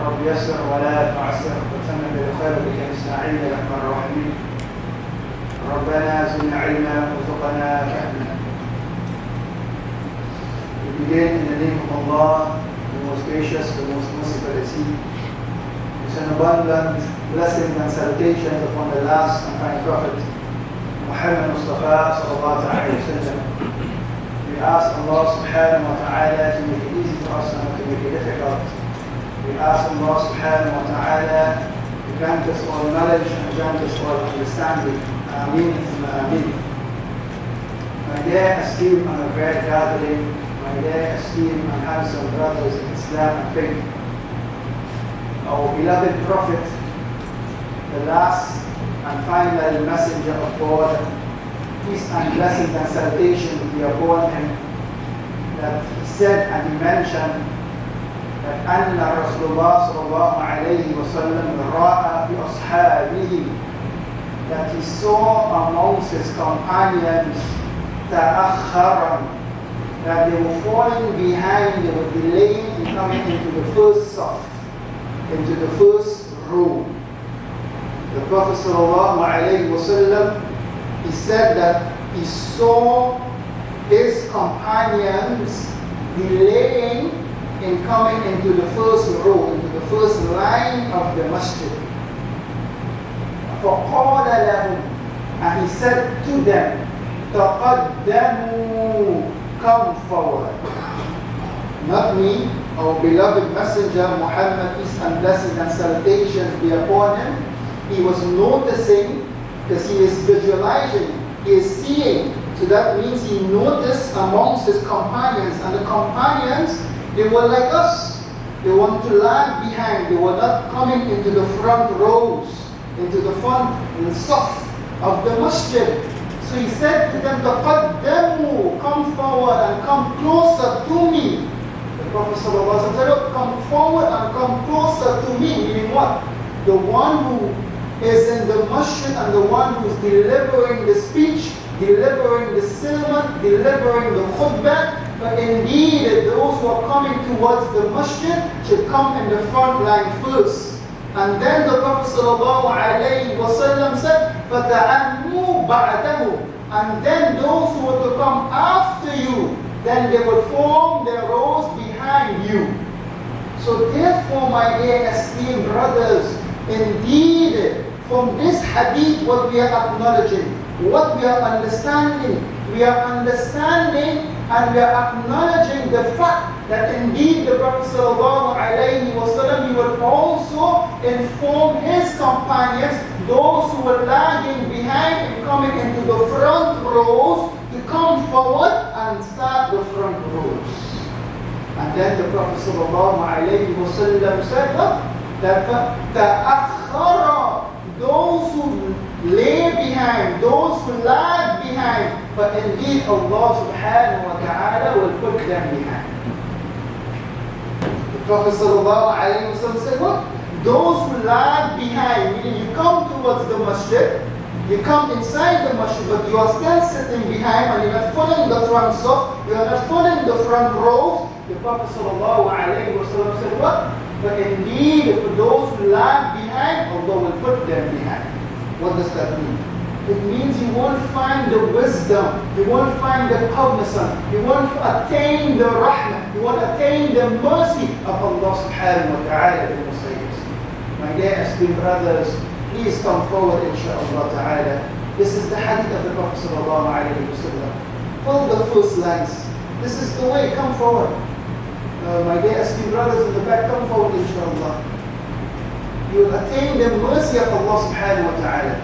رب يسر ولا تعسر وتمم بالخير بك نستعين يا رحمن الرحيم. ربنا زدنا علما وارزقنا فهما. We begin in the name of Allah, the most gracious, the most merciful at sea. With an abundant blessings and salutations upon the last and final prophet, Muhammad Mustafa sallallahu alayhi wa sallam. We ask Allah subhanahu wa ta'ala to make it easy for us and to make it difficult. We ask Allah subhanahu wa ta'ala to grant us all knowledge and grant us all understanding. Ameen. Ameen. My dear esteemed and great gathering, my dear esteemed and handsome brothers in Islam and faith, our beloved Prophet, the last and final messenger of God, peace and blessings and salvation be upon him, that he said and he mentioned that Anna Rasulullah sallallahu alayhi wa sallam ra'a fi ashabihi, that he saw amongst his companions ta'akharan, that they were falling behind, they were delaying in coming into the first saf, into the first row. The Prophet sallallahu alayhi wa sallam, he said that he saw his companions delaying in coming into the first row, into the first line of the masjid. فَقَالَ لَهُمْ, and he said to them, تَقَدَّمُوا, come forward. Not me, our beloved messenger Muhammad, peace and blessings and salutations be upon him. He was noticing, because he is visualizing, he is seeing. So that means he noticed amongst his companions, and the companions, they were like us. They want to lag behind. They were not coming into the front rows, into the front saf of the masjid. So he said to them, تَقَدَّمُوا, come forward and come closer to me. The Prophet ﷺ said, come forward and come closer to me. Meaning what? The one who is in the masjid and the one who is delivering the speech, delivering the sermon, delivering the khutbah. But indeed, those who are coming towards the masjid should come in the front line first. And then the Prophet ﷺ said, فَتَعَنُّوا بَعْدَهُ, and then those who were to come after you, then they will form their rows behind you. So therefore, my dear esteemed brothers, indeed, from this hadith, what we are acknowledging, what we are understanding and we are acknowledging the fact that indeed the Prophet ﷺ, he will also inform his companions, those who were lagging behind and coming into the front rows, to come forward and start the front rows. And then the Prophet ﷺ said that ta'akhara, those who lay behind, those who lag behind, but indeed Allah subhanahu wa ta'ala will put them behind. The Prophet ﷺ said what? Those who lag behind, meaning you come towards the masjid, you come inside the masjid, but you are still sitting behind and you're not following the front saf, you are not following the front rows. The Prophet ﷺ said what? But indeed, for those who lag behind, Allah will put them behind. What does that mean? It means you won't find the wisdom, you won't find the cognizance, you won't attain the rahmah, you won't attain the mercy of Allah subhanahu wa ta'ala. My dear esteemed brothers, please come forward inshaAllah ta'ala. This is the hadith of the Prophet sallallahu alayhi wa sallam. Follow the first lines. This is the way, come forward. My dear esteemed brothers in the back, come forward inshaAllah. You will attain the mercy of Allah subhanahu wa ta'ala.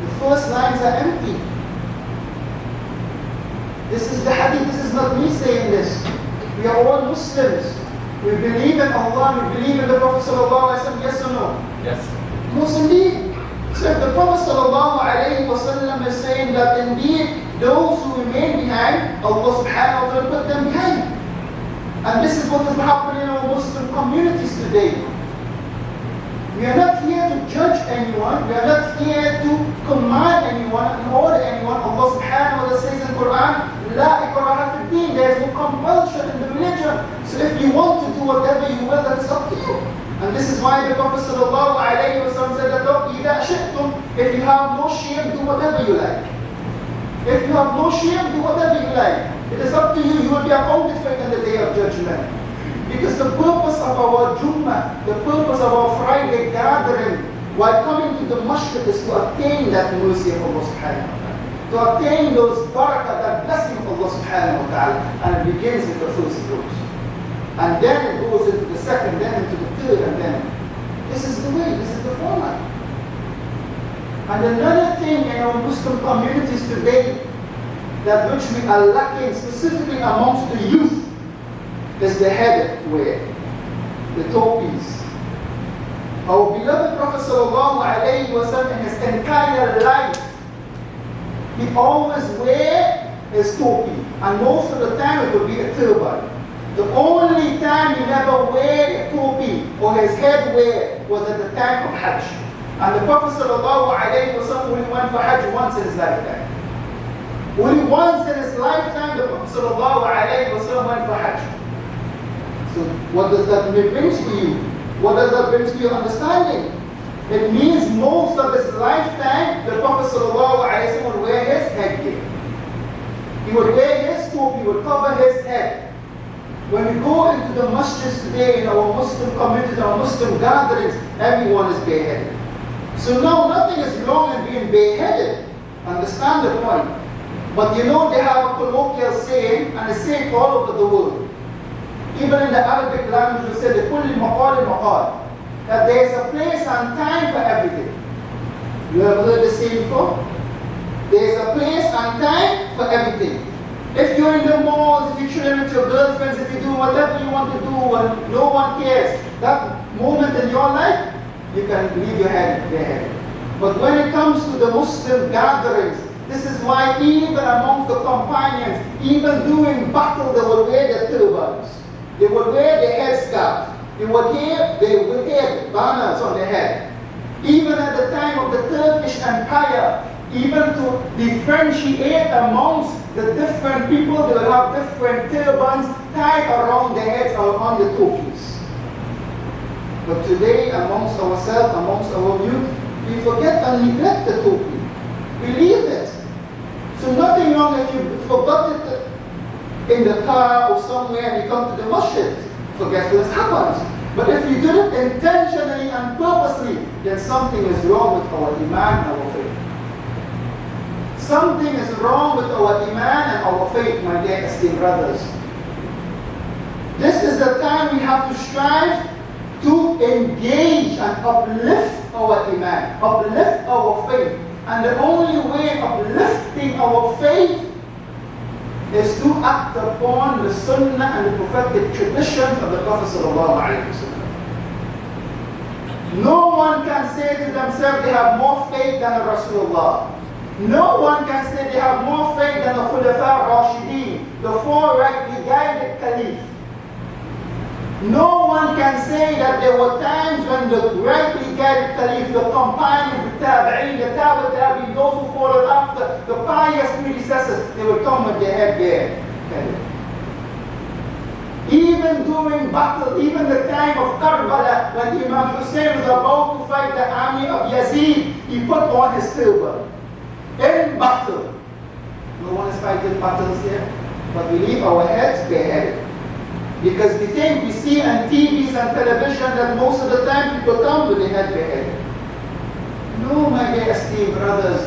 The first lines are empty. This is the hadith, this is not me saying this. We are all Muslims. We believe in Allah, we believe in the Prophet sallallahu alayhi wa sallam, yes or no? Yes. Most indeed. So if the Prophet sallallahu alayhi wa sallam is saying that indeed those who remain behind, Allah subhanahu wa ta'ala put them behind. And this is what is happening in our Muslim communities today. We are not here to judge anyone. We are not here to command anyone and order anyone. Allah subhanahu wa ta'ala says in the Quran, لا إكراه في الدين. There is no compulsion in the religion. So if you want to do whatever you will, that's up to you. And this is why the Prophet ﷺ said that, look, إِذَا شِئْتُمْ, if you have no shame, do whatever you like. If you have no shame, do whatever you like. It is up to you. You will be accounted for it on the day of judgment. Because the purpose of our Jummah, the purpose of our Friday gathering, while coming to the masjid, is to attain that mercy of Allah subhanahu wa ta'ala. To attain those barakah, that blessing of Allah subhanahu wa ta'ala. And it begins with the first groups. And then it goes into the second, then into the third, and then. This is the way, this is the format. And another thing in our Muslim communities today, that which we are lacking, specifically amongst the youth, is the head wear, the topis. Our beloved Prophet ﷺ in his entire life, he always wear his topi, and most of the time it would be a turban. The only time he never wear a topi or his head wear was at the time of Hajj. And the Prophet ﷺ only went for Hajj once in his lifetime. Only once in his lifetime the Prophet ﷺ went for Hajj. So what does that bring to you? What does that bring to your understanding? It means most of his lifetime the Prophet ﷺ would wear his headgear. He would wear his topi, he would cover his head. When we go into the masjids today, in our Muslim communities, our Muslim gatherings, everyone is bareheaded. So now nothing is wrong in being bareheaded. Understand the point. But you know they have a colloquial saying, and they say it all over the world. Even in the Arabic language, we say the kulli maqal maqal, that there is a place and time for everything. You have heard the saying before? There is a place and time for everything. If you're in the malls, if you're chilling with your girlfriends, if you do whatever you want to do and no one cares, that moment in your life, you can leave your head there. But when it comes to the Muslim gatherings, this is why even amongst the companions, even during battle, they will wear their turbans. They will wear their headscarf. They will wear banners on their head. Even at the time of the Turkish Empire, even to differentiate amongst the different people, they will have different turbans tied around their heads or on the topis. But today, amongst ourselves, amongst our youth, we forget and neglect the topi. We leave it. So nothing wrong if you forgot it in the car or somewhere and you come to the masjid. Forgetfulness happens. But if you do it intentionally and purposely, then something is wrong with our iman and our faith. Something is wrong with our iman and our faith, my dear esteemed brothers. This is the time we have to strive to engage and uplift our iman, uplift our faith. And the only way of uplifting our faith is to act upon the sunnah and the prophetic traditions of the Prophet ﷺ. No one can say to themselves they have more faith than Rasulullah. No one can say they have more faith than the Khulafa Rashideen, the four rightly guided Caliph. No one can say that there were times when the rightly guided Caliph, the companions, the Tabi'een, the Tabi'een, those who followed after, the pious predecessors, they would come with their head bare. Even during battle, even the time of Karbala, when Imam Hussein was about to fight the army of Yazid, he put on his turban. In battle. No one is fighting battles here, but we leave our heads bareheaded. Because we think we see on TVs and television that most of the time people come with their head bareheaded. No, my dear esteemed brothers,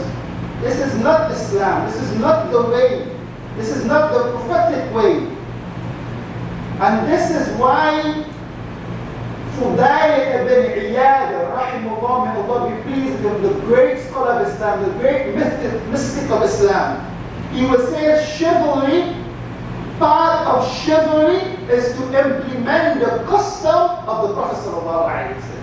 this is not Islam. This is not the way. This is not the prophetic way. And this is why Fudail ibn Iyad, rahimahullah, may Allah be pleased with him, the great scholar of Islam, the great mystic of Islam, he would say chivalry, part of chivalry is to implement the custom of the Prophet ﷺ.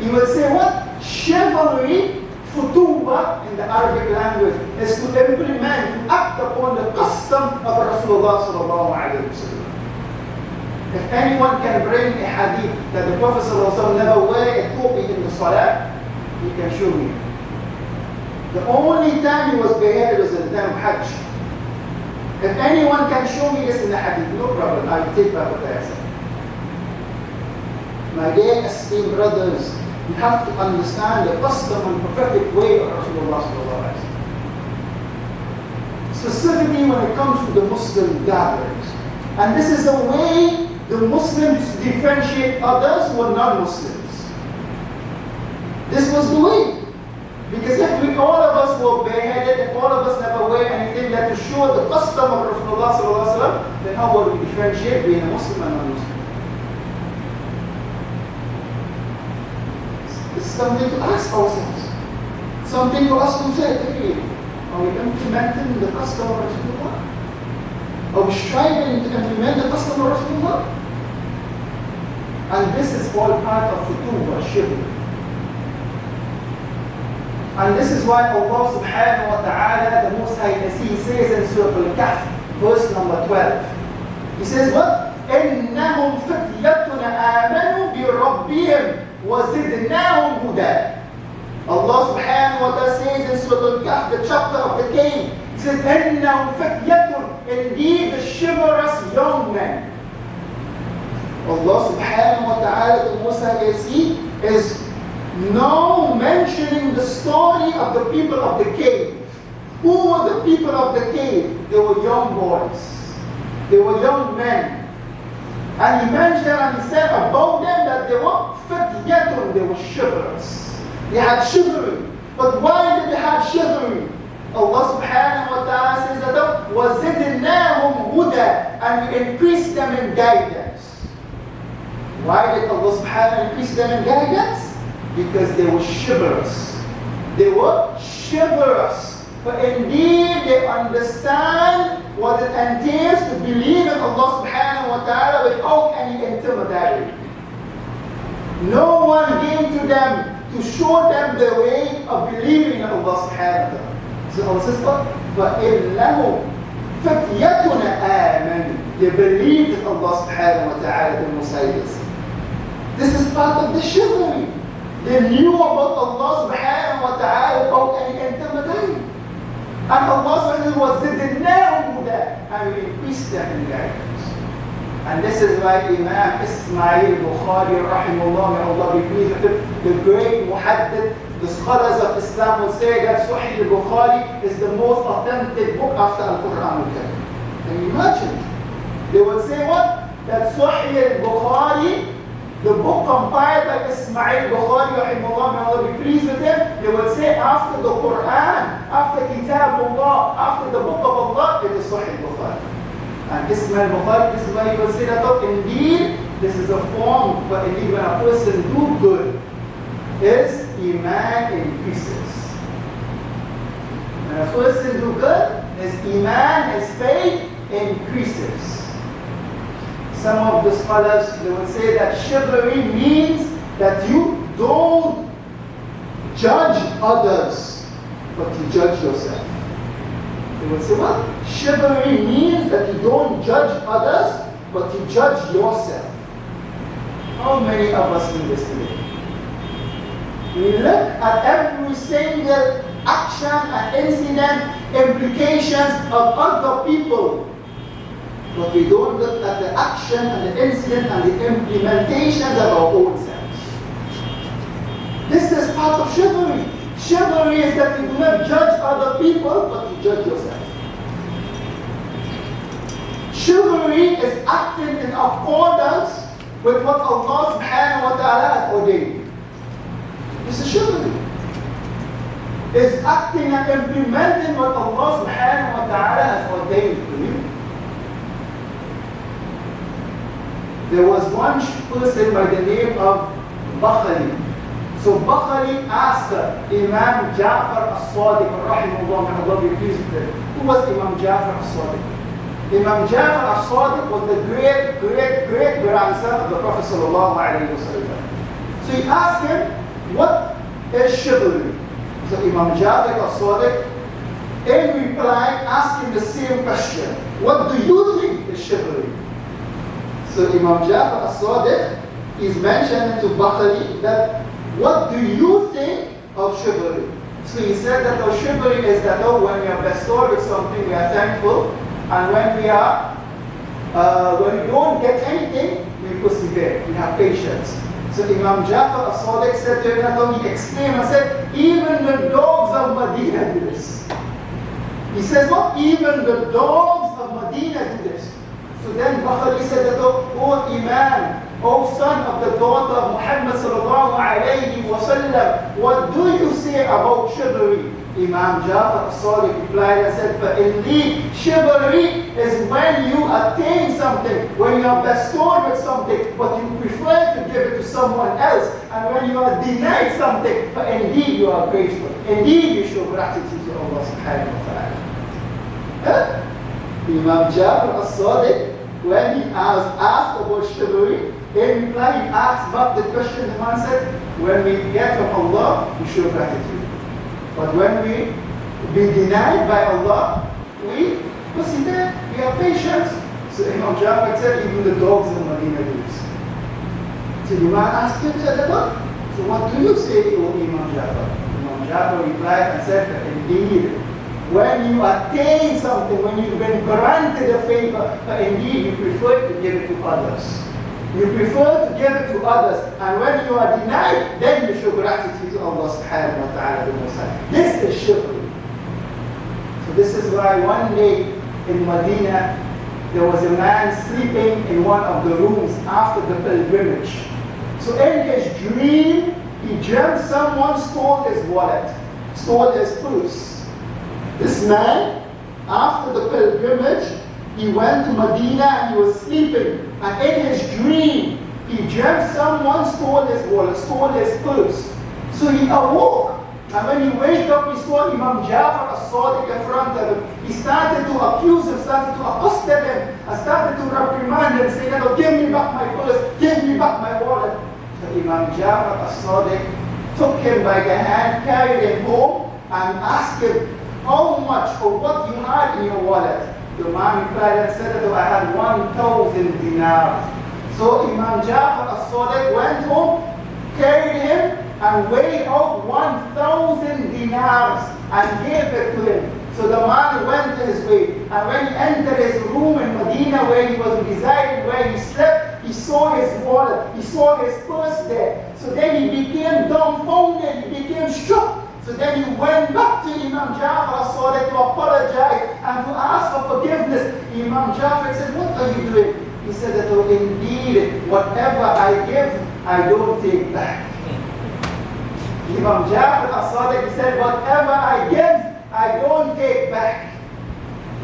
He would say what? Chivalry, futuba in the Arabic language, is to implement, to act upon the custom of Rasulullah ﷺ. If anyone can bring a hadith that the Prophet ﷺ never wear a topi in the salah, he can show me. The only time he was bareheaded was in the time of Hajj. If anyone can show me this in the hadith, no problem, I will take back what I said. My dear esteemed brothers, you have to understand the custom and prophetic way of Rasulullah sallallahu alaihi wasallam. Specifically when it comes to the Muslim gatherings. And this is the way the Muslims differentiate others who are non-Muslims. This was the way. Because if all of us were bareheaded, if all of us never wear anything that to show the custom of Rasulullah sallallahu alaihi wasallam, then how would we differentiate between a Muslim and non-Muslim? It's something to ask ourselves. Something for us to say, hey, are we implementing the custom of Rasulullah? Are we striving to implement the custom of Rasulullah? And this is all part of Khutbah, Chivalry. And this is why Allah subhanahu wa ta'ala, the Most High He says in Surah Al-Kahf, verse number 12. He says what? إِنَّهُمْ فِتْيَةٌ آمَنُوا بِرَبِّهِمْ وَزِدْنَاهُمْ هُدًى. Allah subhanahu wa ta'ala says in Surah Al-Kahf, the chapter of the cave, He says, إِنَّهُمْ فِتْيَةٌ, indeed the chivalrous young men. Allah subhanahu wa ta'ala, the Most High is now mentioning the story of the people of the cave. Who were the people of the cave? They were young boys. They were young men. And He mentioned and He said about them that they were fityatun, they were chivalrous. They had chivalry. But why did they have chivalry? Allah subhanahu wa ta'ala says that وَزِدْنَاهُمْ هُدًى, and we increased them in guidance. Why did Allah subhanahu wa ta'ala increase them in guidance? Because they were chivalrous. They were chivalrous. For indeed they understand what it entails to believe in Allah subhanahu wa ta'ala without any intermediary. No one came to them to show them the way of believing in Allah subhanahu wa ta'ala. So Allah says, فَإِنَّهُمْ فِتْيَةٌ آمَنُوا, they believed in Allah subhanahu wa ta'ala, the Messiah. This is part of the chivalry. They knew about Allah subhanahu wa ta'ala without any intermediary. And Allah subhanahu wa ta'ala was zidnahum huda, and we increased them in guidance. And this is why Imam Ismail Bukhari rahimahullah, may Allah be pleased with him, the great muhaddith, the scholars of Islam will say that Sahih al-Bukhari is the most authentic book after Al-Quran al-Karim. Can you imagine? They will say what? That Sahih al-Bukhari, the book compiled by Ismail Bukhari rahimahullah, may Allah be pleased with him, they will say after the Quran, after Kitabullah, after the book of Allah, it is Sahih Bukhari. And Ismail Bukhari, this is why he will say that, oh, indeed, this is a form for indeed when a person do good, is Iman increases. When a person do good, his Iman, his faith increases. Some of the scholars, they will say that chivalry means that you don't judge others, but you judge yourself. They will say what? Chivalry means that you don't judge others, but you judge yourself. How many of us do this today? We look at every single action and incident, implications of other people, but we don't look at the action and the incident and the implementations of our own selves. This is part of chivalry. Chivalry is that you do not judge other people, but you judge yourself. Chivalry is acting in accordance with what Allah subhanahu wa ta'ala has ordained. This is chivalry. It's acting and implementing what Allah subhanahu wa ta'ala has ordained for you. There was one person by the name of Bakhali. So Bakhali asked Imam Ja'far as-Sadiq rahimahullah, may Allah be pleased with him. Who was Imam Ja'far as-Sadiq? Imam Ja'far as-Sadiq was the great grandson of the Prophet sallallahu alayhi wa sallam. So he asked him, what is chivalry? So Imam Ja'far as-Sadiq, in reply, asked him the same question. What do you think is chivalry? So Imam Ja'far as-Sadiq is mentioning to Bakhali that, what do you think of chivalry? So he said that our chivalry is that when we are bestowed with something, we are thankful. And when we don't get anything, we persevere, we have patience. So Imam Jafar as-Sadiq said to him, he explained and said, even the dogs of Medina do this. He says, what? Even the dogs of Medina do this. So then Bukhari said that, oh Imam, O son of the daughter of Muhammad sallallahu alayhi wa sallam, what do you say about chivalry? Imam Jafar as-Sadiq replied and said, but indeed, chivalry is when you attain something, when you are bestowed with something, but you prefer to give it to someone else, and when you are denied something, but indeed you are grateful. Indeed you show gratitude to Allah subhanahu wa ta'ala. Imam Jafar as-Sadiq, when he asked about chivalry, in reply he asked back the question, the man said, when we get from Allah, we show gratitude. But when we be denied by Allah, we persevere, we have patience. So Imam Jafar said, even the dogs in Medina do this. So the man asked him, said, so what do you say, O Imam Jafar? Imam Jafar replied and said that indeed, when you attain something, when you've been granted a favor, indeed you prefer to give it to others. You prefer to give it to others, and when you are denied, then you show gratitude to Allah subhanahu wa ta'ala the Most High. This is chivalry. So this is why one day in Medina, there was a man sleeping in one of the rooms after the pilgrimage. So in his dream, he dreamt someone stole his wallet, stole his purse. This man, after the pilgrimage, he went to Medina and he was sleeping. And in his dream, he dreamt someone stole his wallet, stole his purse. So he awoke. And when he waked up, he saw Imam Jafar as-Sadiq in front of him. He started to accuse him, started to accosted him, and started to reprimand him, saying, give me back my purse, give me back my wallet. So Imam Jafar as-Sadiq took him by the hand, carried him home, and asked him, how much or what you had in your wallet? The man replied and said, I had 1,000 dinars. So Imam Jafar as-Sadiq went home, carried him, and weighed out 1,000 dinars and gave it to him. So the man went his way. And when he entered his room in Medina where he was residing, where he slept, he saw his wallet, he saw his purse there. So then he became dumbfounded, he became shocked. So then he went back to Imam Jafar as-Sadiq to apologize and to ask for forgiveness. Imam Jafar said, what are you doing? He said that, oh, indeed, whatever I give, I don't take back. Imam Jafar as-Sadiq said, whatever I give, I don't take back.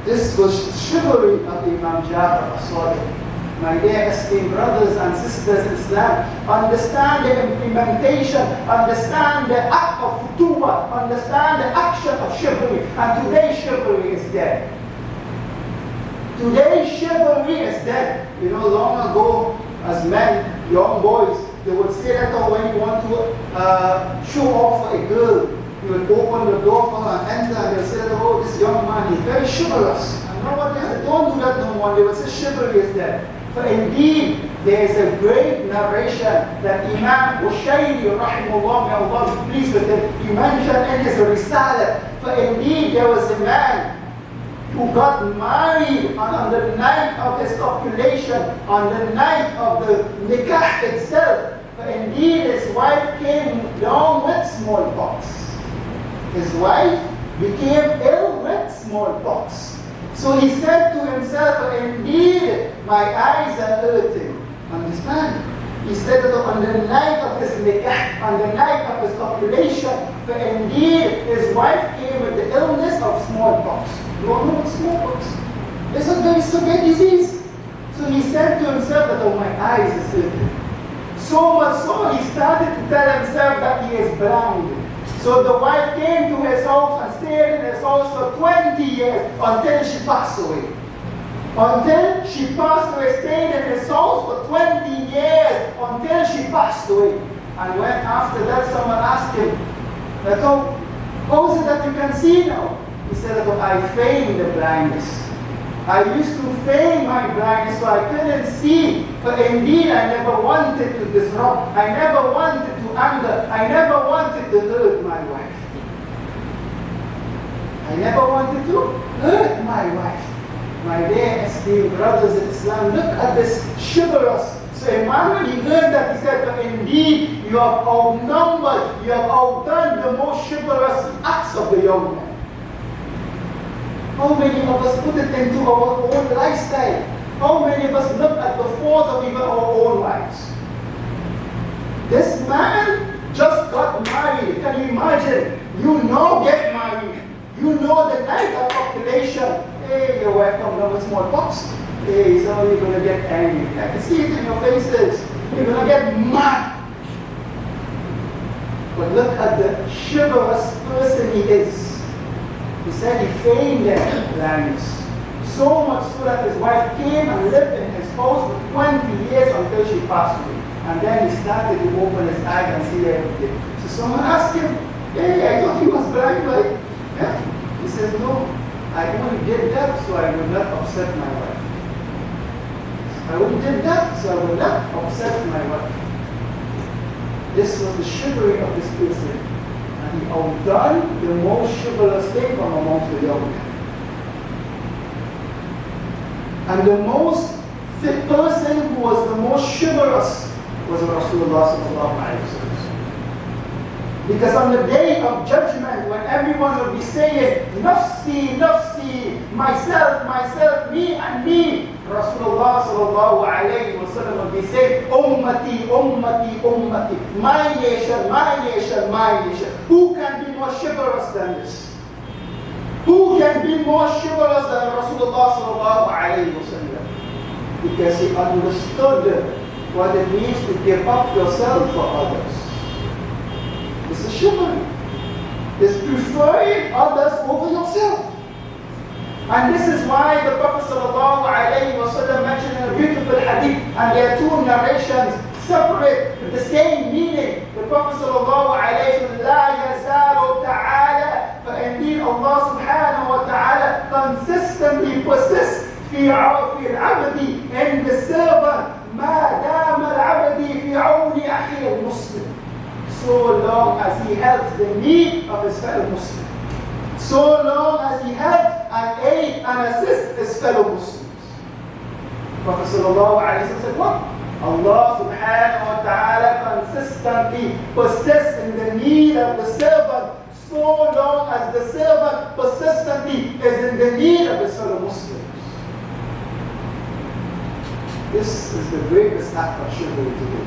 This was chivalry of Imam Jafar as-Sadiq. My dear esteemed brothers and sisters in Islam, understand the implementation, understand the act of Khutbah, understand the action of chivalry. And today chivalry is dead. Today chivalry is dead. You know, long ago, as men, young boys, they would say that when you want to show off for a girl, you would open the door for her and enter, and they'll say that, oh, this young man is very chivalrous. And nobody else, don't do that no more. They would say chivalry is dead. For indeed, there is a great narration that Imam Bushayri, rahimahullah, may Allah be pleased with him, he mentioned in his Risalah. For indeed, there was a man who got married on the night of his copulation, on the night of the nikah itself. For indeed, his wife came down with smallpox. His wife became ill with smallpox. So he said to himself, indeed, my eyes are hurting. Understand? He said that on the night of his nikah, on the night of his copulation, for indeed his wife came with the illness of smallpox. You all know what smallpox? It's a very severe disease. So he said to himself that, oh, my eyes are hurting. So much so, he started to tell himself that he is blind. So the wife came to his house and stayed in his house for 20 years until she passed away. Until she passed away, stayed in his house for 20 years until she passed away. And when after that someone asked him, how is it that you can see now? He said, I feigned the blindness. I used to feign my blindness so I couldn't see. For indeed, I never wanted to disrupt. I never wanted to anger. I never wanted to hurt my wife. I never wanted to hurt my wife. My dear esteemed brothers in Islam, look at this chivalrous. So Imam, he heard that, he said, but indeed you have outnumbered, you have outdone the most chivalrous acts of the young men. How many of us put it into our own lifestyle? How many of us look at the faults of even our own lives? This man just got married. Can you imagine? You know, get married. You know the night of population. Hey, your wife comes down with smallpox. Hey, so you're going to get angry. I can see it in your faces. You're going to get mad. But look at the chivalrous person he is. He said he feigned their lands. So much so that his wife came and lived in his house for 20 years until she passed away. And then he started to open his eyes and see everything. So someone asked him, hey, I thought he was blind, right? Yeah. He says, no, I only did that so I would not upset my wife. I only did that so I would not upset my wife. This was the chivalry of this person. And he outdone the most chivalrous thing from amongst the young men. And the most fit person who was the most chivalrous was Rasulullah sallallahu alayhi wa sallam. Because on the day of judgment, when everyone will be saying, Nafsi, Nafsi, myself, myself, me and me, Rasulullah sallallahu alayhi wa sallam will be saying, Ummati, Ummati, Ummati, my nation, my nation, my nation. Who can be more chivalrous than this? Who can be more chivalrous than Rasulullah sallallahu alayhi wa sallam? Because he understood what it means to give up yourself for others. This is chivalry. It's preferring others over yourself. And this is why the Prophet ﷺ mentioned in a beautiful hadith, and there are two narrations separate with the same meaning. The Prophet ﷺ, لا يزال تعالى, for indeed Allah subhanahu wa ta'ala consistently persists في العبد in the servant ما دام العبد في عون أخيه المسلم. So long as he helps the need of his fellow Muslim. So long as he helps and aid and assist his fellow Muslims. Prophet sallallahu alayhi wa sallam said what? Allah subhanahu wa ta'ala consistently persists in the need of the servant so long as the servant persistently is in the need of his fellow Muslims. This is the greatest act of chivalry today.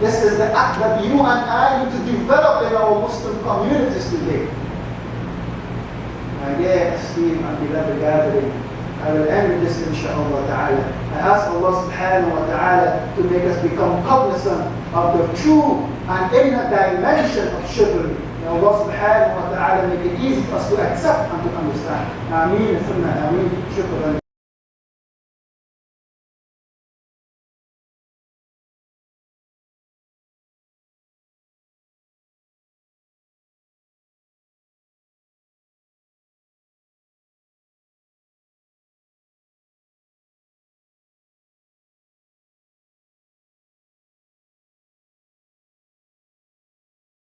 This is the act that you and I need to develop in our Muslim communities today. My dear esteemed and beloved gathering, I will end with this inshaAllah ta'ala. I ask Allah subhanahu wa ta'ala to make us become cognizant of the true and inner dimension of chivalry. May Allah subhanahu wa ta'ala make it easy for us to accept and to understand. Ameen. Ameen. Shukran.